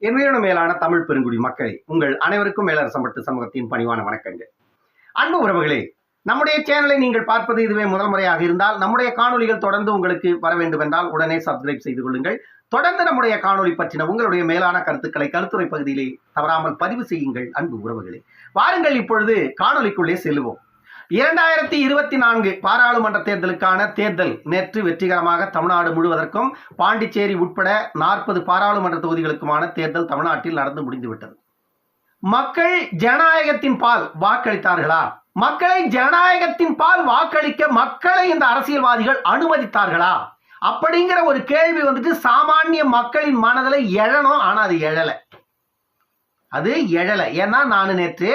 என் மேலான தமிழ் பெருங்குடி மக்களே, உங்கள் அனைவருக்கும் மேலரசம்பட்டு சமூகத்தின் பணிவான வணக்கங்கள். அன்பு உறவுகளே, நம்முடைய சேனலை நீங்கள் பார்ப்பது இதுவே முதல் முறையாக இருந்தால் நம்முடைய காணொலிகள் தொடர்ந்து உங்களுக்கு வர வேண்டும் என்றால் உடனே சப்ஸ்கிரைப் செய்து கொள்ளுங்கள். தொடர்ந்து நம்முடைய காணொலி பற்றின உங்களுடைய மேலான கருத்துக்களை கருத்துரை பகுதியிலே தவறாமல் பதிவு செய்யுங்கள். அன்பு உறவுகளே, வாருங்கள் இப்பொழுது காணொலிக்குள்ளே செல்லுவோம். 2024 பாராளுமன்ற தேர்தலுக்கான தேர்தல் நேற்று வெற்றிகரமாக தமிழ்நாடு முழுவதற்கும் பாண்டிச்சேரி உட்பட 40 பாராளுமன்ற தொகுதிகளுக்குமான தேர்தல் தமிழ்நாட்டில் நடந்து முடிந்துவிட்டது. மக்கள் ஜனநாயகத்தின் பால் வாக்களித்தார்களா? மக்களை ஜனநாயகத்தின் பால் வாக்களிக்க மக்களை இந்த அரசியல்வாதிகள் அனுமதித்தார்களா? அப்படிங்கிற ஒரு கேள்வி சாமானிய மக்களின் மனதில் எழணும். ஆனா அது எழல. ஏன்னா நான் நேற்று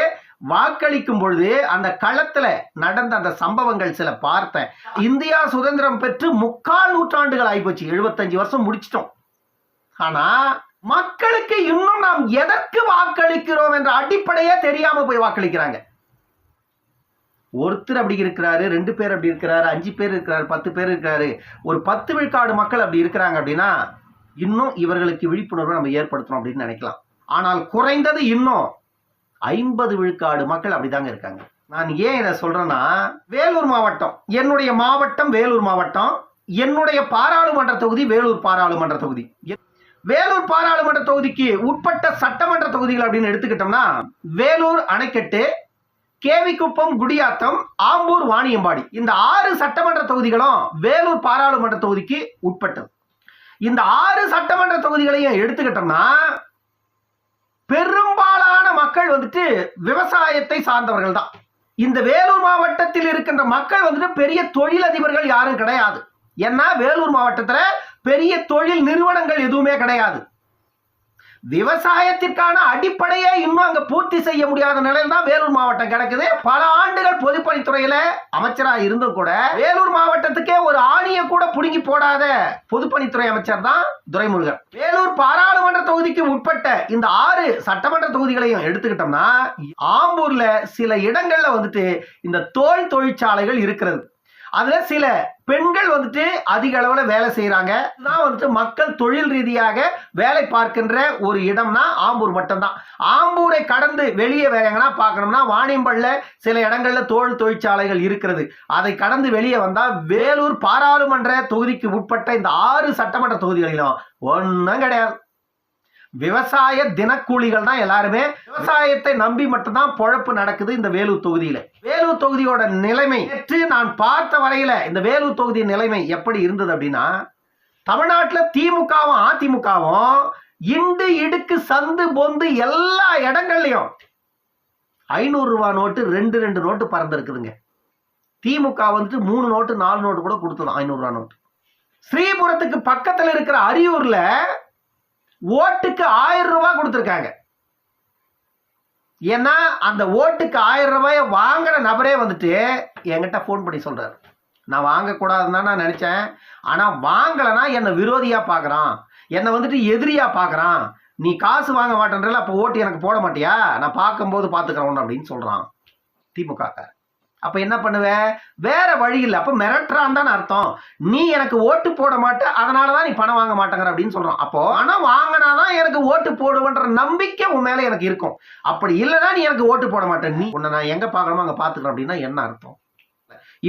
வாக்களிக்கும் பொழுது அந்த களத்துல நடந்த அந்த சம்பவங்கள் சில பார்த்தேன். இந்தியா சுதந்திரம் பெற்று 3/4 நூற்றாண்டுகள் ஆகிப்போச்சு. 75 வருஷம் முடிச்சிட்டோம். ஆனா மக்களுக்கு இன்னும் நாம் எதற்கு வாக்களிக்கிறோம் என்ற அடிப்படையே தெரியாம போய் வாக்களிக்கிறாங்க. ஒருத்தர் அப்படி இருக்கிறாரு, 2 பேர் அப்படி இருக்கிறாரு, 5 பேர் இருக்கிறாரு, 10 பேர் இருக்கிறாரு, ஒரு 10 விழுக்காடு மக்கள் அப்படி இருக்கிறாங்க அப்படின்னா இன்னும் இவர்களுக்கு விழிப்புணர்வு நம்ம ஏற்படுத்தணும் அப்படின்னு நினைக்கலாம். ஆனால் குறைந்தது இன்னும் 50 விழுக்காடு மக்கள் அப்படிதாங்க இருக்காங்க. நான் ஏன் இதை சொல்றேன்னா, வேலூர் மாவட்டம், என்னுடைய மாவட்டம் வேலூர் மாவட்டம், என்னுடைய பாராளுமன்ற தொகுதி வேலூர் பாராளுமன்ற தொகுதி. வேலூர் பாராளுமன்ற தொகுதிக்கு உட்பட்ட சட்டமன்ற தொகுதிகள் அப்படின்னு எடுத்துக்கிட்டோம்னா வேலூர் அணைக்கட்டு, கேவிக்குப்பம், குடியாத்தம், ஆம்பூர், வாணியம்பாடி, இந்த 6 சட்டமன்ற தொகுதிகளும் வேலூர் பாராளுமன்ற தொகுதிக்கு உட்பட்டது. இந்த 6 சட்டமன்ற தொகுதிகளையும் எடுத்துக்கிட்டோம்னா பெரும்பாலான மக்கள் விவசாயத்தை சார்ந்தவர்கள் தான். இந்த வேலூர் மாவட்டத்தில் இருக்கின்ற மக்கள் பெரிய தொழிலதிபர்கள் யாரும் கிடையாது. ஏன்னா வேலூர் மாவட்டத்துல பெரிய தொழில் நிறுவனங்கள் எதுவுமே கிடையாது. விவசாயத்திற்கான அடிப்படையே இன்னும் அங்க பூர்த்தி செய்ய முடியாத நிலையில் தான் வேலூர் மாவட்டம் கிடக்குது. பல ஆண்டுகள் பொதுப்பணித்துறையில அமைச்சராக இருந்தும் கூட வேலூர் மாவட்டத்துக்கே ஒரு ஆணியை கூட புடுங்கி போடாத பொதுப்பணித்துறை அமைச்சர் தான் துரைமுருகன். வேலூர் பாராளுமன்ற தொகுதிக்கு உட்பட்ட இந்த 6 சட்டமன்ற தொகுதிகளையும் எடுத்துக்கிட்டோம்னா ஆம்பூர்ல சில இடங்கள்ல இந்த தோல் தொழிற்சாலைகள் இருக்கிறது. அதுல சில பெண்கள் அதிக அளவுல வேலை செய்யறாங்க. மக்கள் தொழில் ரீதியாக வேலை பார்க்கின்ற ஒரு இடம்னா ஆம்பூர் மட்டும்தான். ஆம்பூரை கடந்து வெளியே வேறங்கன்னா பார்க்கணும்னா வாணியம்பாடியில சில இடங்கள்ல தோல் தொழிற்சாலைகள் இருக்கிறது. அதை கடந்து வெளியே வந்தா வேலூர் பாராளுமன்ற தொகுதிக்கு உட்பட்ட இந்த 6 சட்டமன்ற தொகுதிகளிலும் ஒன்றும் கிடையாது. விவசாய தினக்கூலிகள் தான் எல்லாருமே. விவசாயத்தை நம்பி மட்டும்தான் பொழப்பு நடக்குது இந்த வேலூர் தொகுதியில. வேலூர் தொகுதியோட நிலைமை நேற்று நான் பார்த்த வரையில இந்த வேலூர் தொகுதி நிலைமை எப்படி இருந்தது அப்படின்னா, தமிழ்நாட்டில் திமுகவும் அதிமுகவும் இண்டு இடுக்கு சந்து பொந்து எல்லா இடங்கள்லயும் 500 ரூபாய் நோட்டு 2 நோட்டு பறந்துருக்குதுங்க. திமுக 3 நோட்டு 4 நோட்டு கூட கொடுத்தது 500 ரூபாய் நோட்டு. ஸ்ரீபுரத்துக்கு பக்கத்தில் இருக்கிற அரியூர்ல ஓட்டுக்கு 1000 ரூபாய் கொடுத்திருக்காங்க. ஏன்னா அந்த ஓட்டுக்கு 1000 ரூபாயை வாங்கின நபரே என்கிட்ட போன் பண்ணி சொல்றாரு, நான் வாங்கக்கூடாதுன்னு தான் நான் நினைச்சேன், ஆனா வாங்கலைன்னா என்னை விரோதியா பாக்குறான், என்னை எதிரியா பாக்குறான், நீ காசு வாங்க மாட்டேன்றல, அப்ப ஓட்டு எனக்கு போட மாட்டியா, நான் பார்க்கும்போது பாத்துக்கிறேன் அப்படின்னு சொல்றான் திமுக. அப்ப என்ன பண்ணுவேன்? வேற வழி இல்லை. அப்ப மிரட்டுறான் தான் அர்த்தம். நீ எனக்கு ஓட்டு போட மாட்ட, அதனாலதான் நீ பணம் வாங்க மாட்டேங்கிற அப்படின்னு சொல்றான். அப்போ பணம் வாங்கினாதான் எனக்கு ஓட்டு போடுவேன்ற நம்பிக்கை உன் மேல எனக்கு இருக்கும். அப்படி இல்லைன்னா நீ எனக்கு ஓட்டு போட மாட்டேன், நீ உன்னை நான் எங்க பாக்கணுமோ அங்க பாத்துக்கிறேன் அப்படின்னா என்ன அர்த்தம்?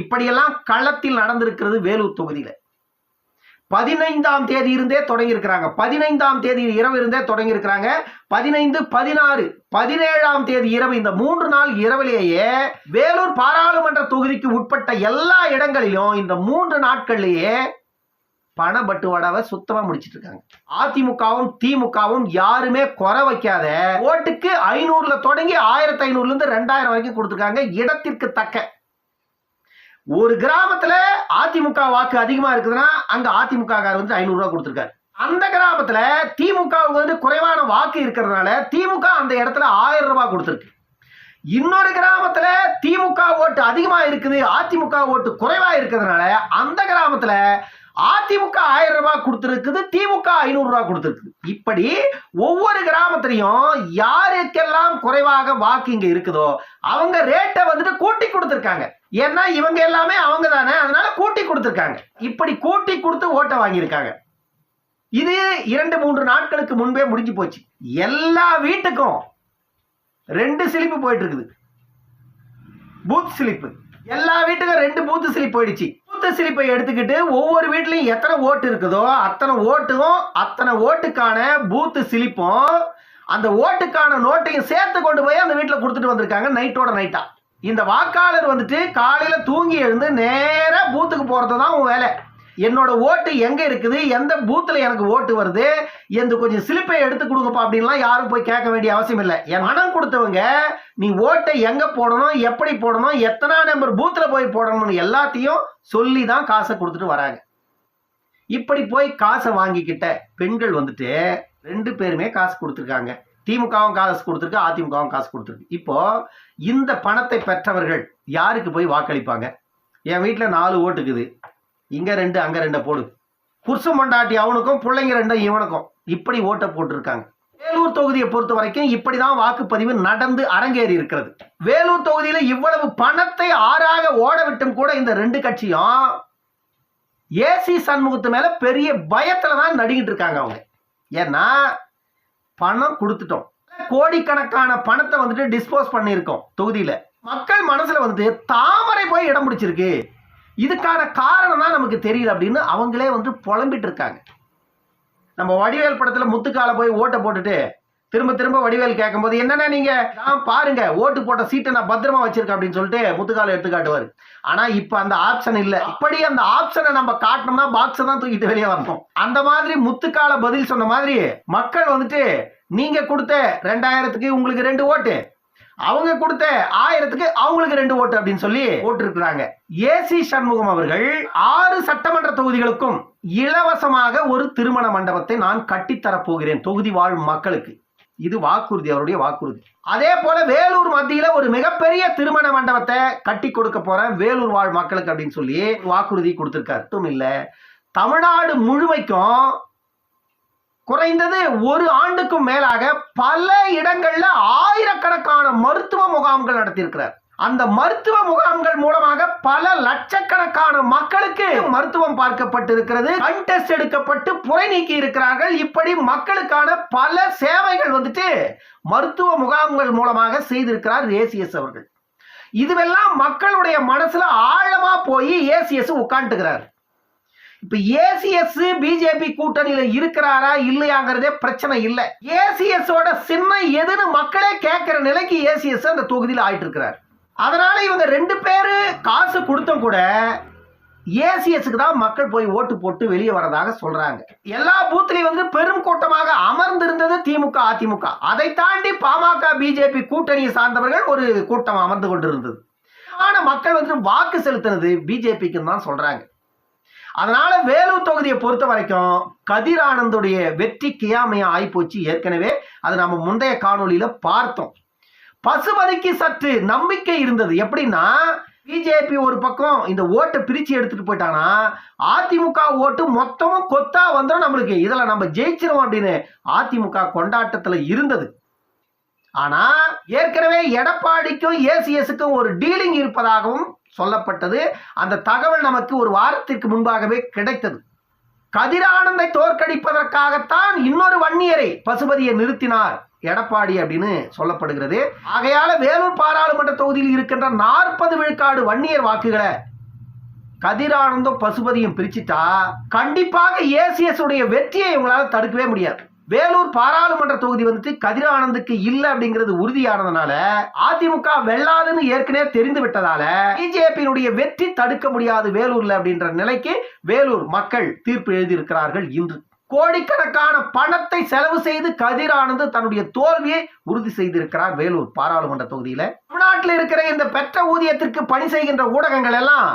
இப்படியெல்லாம் களத்தில் நடந்திருக்கிறது வேலூர் தொகுதியில. 15ஆம் தேதி இருந்தே தொடங்கி இருக்கிறாங்க. 15ஆம் தேதி இரவு இருந்தே தொடங்கி இருக்கிறாங்க. 15, 16, 17ஆம் தேதி இரவு, இந்த 3 நாள் இரவிலேயே வேலூர் பாராளுமன்ற தொகுதிக்கு உட்பட்ட எல்லா இடங்களிலும் இந்த 3 நாட்கள்லயே பண பட்டுவாடாவை சுத்தமா முடிச்சிட்டு இருக்காங்க. அதிமுகவும் திமுகவும் யாருமே குறை வைக்காத ஓட்டுக்கு 500ல தொடங்கி 1500ல இருந்து 2000 வரைக்கும் கொடுத்துருக்காங்க. இடத்திற்கு தக்க ஒரு கிராமத்துல அதிமுக வாக்கு அதிகமா இருக்குதுன்னா அங்க அதிமுக 500 ரூபாய் கொடுத்திருக்காரு. அந்த கிராமத்துல திமுக குறைவான வாக்கு இருக்கிறதுனால திமுக அந்த இடத்துல 1000 ரூபாய் கொடுத்திருக்கு. இன்னொரு கிராமத்துல திமுக ஓட்டு அதிகமா இருக்குது, அதிமுக ஓட்டு குறைவா இருக்கிறதுனால அந்த கிராமத்துல அதிமுக 1000 ரூபாய் கொடுத்திருக்குது, திமுக 500 ரூபாய் கொடுத்திருக்கு. இப்படி ஒவ்வொரு கிராமத்திலையும் யாருக்கெல்லாம் குறைவாக வாக்கு இங்க இருக்குதோ அவங்க ரேட்டை கூட்டி கொடுத்திருக்காங்க. ஏன்னா இவங்க எல்லாமே அவங்க தானே, அதனால கூட்டி கொடுத்திருக்காங்க. இப்படி கூட்டி கொடுத்து ஓட்டை வாங்கியிருக்காங்க. இது 2-3 நாட்களுக்கு முன்பே முடிஞ்சு போச்சு. எல்லா வீட்டுக்கும் 2 ஸ்லிப் போயிட்டு இருக்குது. Booth slip. எல்லா வீட்டுக்கும் 2 பூத் ஸ்லிப் போயிடுச்சு. பூத் ஸ்லிப்பை எடுத்துக்கிட்டு ஒவ்வொரு வீட்லயும் எத்தனை ஓட்டு இருக்குதோ அத்தனை ஓட்டுக்கான பூத் ஸ்லிப்பும் அந்த ஓட்டுக்கான நோட்டையும் சேர்த்து கொண்டு போய் அந்த வீட்டில் கொடுத்துட்டு வந்திருக்காங்க நைட்டோட நைட்டா. இந்த வாக்காளர் வந்துட்டு காலையில தூங்கி எழுந்து நேரா பூத்துக்கு போறது தான் உன் வேலை. என்னோட ஓட்டு எங்க இருக்குது, எந்த பூத்துல எனக்கு ஓட்டு வருது, எந்த கொஞ்சம் ஸ்லிப்பை எடுத்து கொடுங்கப்பா அப்படின்லாம் யாரும் போய் கேட்க வேண்டிய அவசியம் இல்லை. என் மனம் கொடுத்தவங்க நீ ஓட்டை எங்க போடணும், எப்படி போடணும், எத்தனை நம்பர் பூத்துல போய் போடணும்னு எல்லாத்தையும் சொல்லி தான் காசை கொடுத்துட்டு வராங்க. இப்படி போய் காசை வாங்கிக்கிட்ட பெண்கள் வந்துட்டு 2 பேருமே காசு கொடுத்துருக்காங்க. திமுகவும் காசு கொடுத்துருக்கு, அதிமுகவும் காசு கொடுத்துருக்கு. இப்போ இந்த பணத்தை பெற்றவர்கள் யாருக்கு போய் வாக்களிப்பாங்க? என் வீட்டில் 4 ஓட்டுக்குது, இங்க 2 அங்க 2 போடு, புருஷ மண்டாட்டி அவனுக்கும் பிள்ளைங்க 2 இவனுக்கும், இப்படி ஓட்டை போட்டிருக்காங்க. வேலூர் தொகுதியை பொறுத்த வரைக்கும் இப்படிதான் வாக்குப்பதிவு நடந்து அரங்கேறி இருக்கிறது. வேலூர் தொகுதியில இவ்வளவு பணத்தை ஆறாக ஓட விட்டும் கூட இந்த 2 கட்சியும் ஏசி சண்முகத்து மேல பெரிய பயத்துல தான் நடிக்கிட்டு இருக்காங்க அவங்க. ஏன்னா பணம் கொடுத்துட்டோம், கோடிக்கணக்கான பணத்தை வந்துட்டு டிஸ்போஸ் பண்ணியிருக்கோம் தொகுதியில. மக்கள் மனசுல வந்துட்டு தாமரை போய் இடம் பிடிச்சிருக்கு, இதுக்கான காரணம் தான் நமக்கு தெரியல அப்படின்னு அவங்களே வந்து புலம்பிட்டு இருக்காங்க. நம்ம வடிவேல் படத்துல முத்துக்கால போய் ஓட்டை போட்டுட்டு திரும்ப திரும்ப வடிவேல் கேட்கும்போது என்னன்னா நீங்க பாருங்க ஓட்டு போட்ட சீட்டை நான் பத்திரமா வச்சிருக்கேன் அப்படின்னு சொல்லிட்டு முத்துக்கால எடுத்து காட்டுவாரு. ஆனா இப்ப அந்த ஆப்ஷன் இல்ல. அப்படி அந்த ஆப்ஷனை நம்ம காட்டணும்னா பாக்ஸை தான் தூக்கிட்டு வெளியே வரணும். அந்த மாதிரி முத்துக்கால பதில் சொன்ன மாதிரி மக்கள் வந்துட்டு நீங்க கொடுத்த 2000க்கு உங்களுக்கு 2 ஓட்டு, அவங்க கொடுத்த 1000க்கு அவங்களுக்கு 2 ஓட்டு அப்படின்னு சொல்லி போட்டிருக்கிறாங்க. ஏசி சண்முகம் அவர்கள் 6 சட்டமன்ற தொகுதிகளுக்கும் இலவசமாக ஒரு திருமண மண்டபத்தை நான் கட்டித்தரப் போகிறேன் தொகுதி வாழும் மக்களுக்கு. இது வாக்குறுதி, அவருடைய வாக்குறுதி. அதே போல வேலூர் மத்தியில ஒரு மிகப்பெரிய திருமண மண்டபத்தை கட்டி கொடுக்க போறேன் வேலூர் வாழ் மக்களுக்கு அப்படின்னு சொல்லி வாக்குறுதி கொடுத்திருக்காரு. மட்டும் இல்ல, தமிழ்நாடு முழுமைக்கும் குறைந்தது 1 ஆண்டுக்கும் மேலாக பல இடங்கள்ல ஆயிரக்கணக்கான மருத்துவ முகாம்கள் நடத்தியிருக்கிறார். அந்த மருத்துவ முகாம்கள் மூலமாக பல லட்சக்கணக்கான மக்களுக்கு மருத்துவம் பார்க்கப்பட்டிருக்கிறது, கண் டெஸ்ட் எடுக்கப்பட்டு புரை நீக்கி இருக்கிறார்கள். இப்படி மக்களுக்கான பல சேவைகள் வந்துட்டு மருத்துவ முகாம்கள் மூலமாக செய்திருக்கிறார் ஏசிஎஸ் அவர்கள். இதுவெல்லாம் மக்களுடைய மனசுல ஆழமா போய் ஏசிஎஸ் உட்காந்துக்கிறார். இப்ப ஏசிஎஸ் பிஜேபி கூட்டணியில இருக்கிறாரா இல்லையாங்கிறதே பிரச்சனை இல்லை. ஏசிஎஸ் ஓட சின்னம் எதுன்னு மக்களே கேட்கிற நிலைக்கு ஏசிஎஸ் அந்த தொகுதியில் ஆயிட்டு இருக்கிறார். அதனால இவங்க 2 பேரு காசு கொடுத்தும் கூட ஏசிஎஸ்க்கு தான் மக்கள் போய் ஓட்டு போட்டு வெளியே வரதாக சொல்றாங்க. எல்லா பூத்திலையும் வந்து பெரும் கூட்டமாக அமர்ந்திருந்தது திமுக அதிமுக. அதை தாண்டி பாமக பிஜேபி கூட்டணியை சார்ந்தவர்கள் ஒரு கூட்டம் அமர்ந்து கொண்டிருந்தது. ஆனா மக்கள் வந்து வாக்கு செலுத்தினது பிஜேபிக்கு தான் சொல்றாங்க. அதனால வேலூர் தொகுதியை பொறுத்த வரைக்கும் கதிர் ஆனந்துடைய வெற்றி கியாமையா ஆயிப்போச்சு. ஏற்கனவே அது நம்ம முந்தைய காணொலியில பார்த்தோம். பசுபதிக்கு சற்று நம்பிக்கை இருந்தது. எப்படின்னா பிஜேபி ஒரு பக்கம் இந்த ஓட்டை பிரிச்சு எடுத்துட்டு போயிட்டானா அதிமுக ஓட்டு மொத்தமும் கொத்தா வந்துடும், நம்மளுக்கு இதுல நம்ம ஜெயிச்சிரும் அப்படின்னு அதிமுக கொண்டாட்டத்துல இருந்தது. ஆனா ஏற்கனவே எடப்பாடிக்கும் ஏசிஎஸ்க்கும் ஒரு டீலிங் இருப்பதாகவும் சொல்லப்பட்டது. அந்த தகவல் நமக்கு ஒரு வாரத்திற்கு முன்பாகவே கிடைத்தது. கதிரானந்தை தோற்கடிப்பதற்காகத்தான் இன்னொரு வன்னியரை பசுபதியை நிறுத்தினார் எடப்பாடி அப்படின்னு சொல்லப்படுகிறது. ஆகையால வேலூர் பாராளுமன்ற தொகுதியில் இருக்கின்ற 40 விழுக்காடு வன்னியர் வாக்குகளை கதிரானந்தும் பசுபதியும் பிரிச்சுட்டா கண்டிப்பாக ஏசிஎஸ் உடைய வெற்றியை இவங்களால தடுக்கவே முடியாது. வேலூர் பாராளுமன்ற தொகுதி வந்துட்டு கதிரானந்துக்கு இல்ல அப்படிங்கிறது உறுதியானதுனால அதிமுக வெல்லாதுன்னு ஏற்கனவே தெரிந்து விட்டதால பிஜேபியினுடைய வெற்றி தடுக்க முடியாது வேலூர்ல அப்படின்ற நிலைக்கு வேலூர் மக்கள் தீர்ப்பு எழுதியிருக்கிறார்கள். இன்று கோடிக்கணக்கான பணத்தை செலவு செய்து கதிரானந்து தன்னுடைய தோல்வியை உறுதி செய்திருக்கிறார் வேலூர் பாராளுமன்ற தொகுதியில. தமிழ்நாட்டில் இருக்கிற இந்த பெற்ற ஊதியத்திற்கு பணி செய்கின்ற ஊடகங்கள் எல்லாம்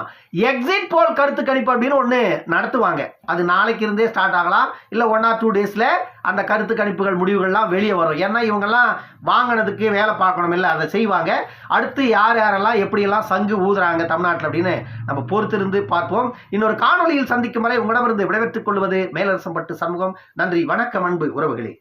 எக்ஸிட் போல் கருத்து கணிப்பு அப்படின்னு ஒண்ணு நடத்துவாங்க. அது நாளைக்கு இருந்தே ஸ்டார்ட் ஆகலாம், இல்ல 1 or 2 daysல அந்த கருத்து கணிப்புகள் முடிவுகள்லாம் வெளியே வரும். ஏன்னா இவங்கெல்லாம் வாங்கினதுக்கு வேலை பார்க்கணும் இல்லை, அதை செய்வாங்க. அடுத்து யார் யாரெல்லாம் எப்படியெல்லாம் சங்கு ஊதுறாங்க தமிழ்நாட்டில் அப்படின்னு நம்ம பொறுத்திருந்து பார்ப்போம். இன்னொரு காணொலியில் சந்திக்கும் வரை உங்களிடமிருந்து விடைபெற்றுக் கொள்வது மேலரசம்பட்டு சண்முகம். நன்றி, வணக்கம் அன்பு உறவுகளே.